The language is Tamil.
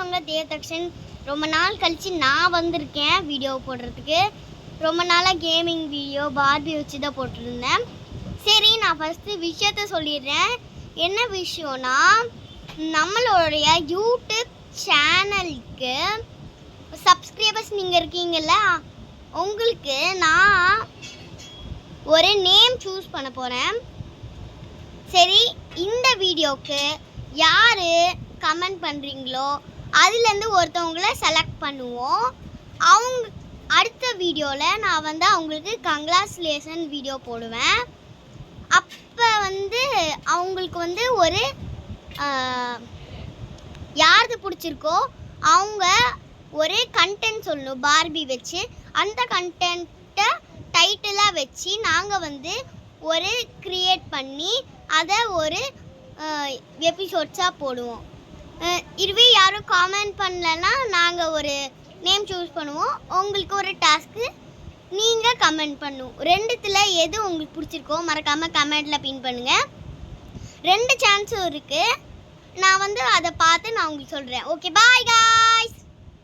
உங்கள் தேவதக்ஷன். ரொம்ப நாள் கழித்து நான் வந்திருக்கேன் வீடியோ போடுறதுக்கு. ரொம்ப நாளாக கேமிங் வீடியோ பார்பி வச்சு தான் போட்டிருந்தேன். சரி, நான் ஃபஸ்ட்டு விஷயத்த சொல்லிடுறேன். என்ன விஷயம்னா, நம்மளுடைய யூடியூப் சேனலுக்கு சப்ஸ்கிரைபர்ஸ் நீங்கள் இருக்கீங்கள்ல, உங்களுக்கு நான் ஒரு நேம் சூஸ் பண்ண போகிறேன். சரி, இந்த வீடியோவுக்கு யார் கமெண்ட் பண்ணுறீங்களோ அதுலேருந்து ஒருத்தவங்களை செலக்ட் பண்ணுவோம். அவங்க அடுத்த வீடியோவில் நான் அவங்களுக்கு கங்க்ராச்சுலேஷன் வீடியோ போடுவேன். அப்போ அவங்களுக்கு ஒரு யாருக்கு பிடிச்சிருக்கோ அவங்க ஒரு கண்டென்ட் சொல்லணும் பார்பி வச்சு. அந்த கண்டென்ட்டை டைட்டிலாக வச்சு நாங்கள் ஒரு க்ரியேட் பண்ணி அதை ஒரு எபிசோட்ஸாக போடுவோம். இதுவே யாரும் காமெண்ட் பண்ணலன்னா நாங்கள் ஒரு நேம் சூஸ் பண்ணுவோம். உங்களுக்கு ஒரு டாஸ்க்கு, நீங்கள் கமெண்ட் பண்ணுவோம். ரெண்டுத்தில் எது உங்களுக்கு பிடிச்சிருக்கோ மறக்காமல் கமெண்ட்டில் பின் பண்ணுங்கள். 2 சான்ஸும் இருக்குது. நான் அதை பார்த்து நான் உங்களுக்கு சொல்கிறேன். Okay, bye guys.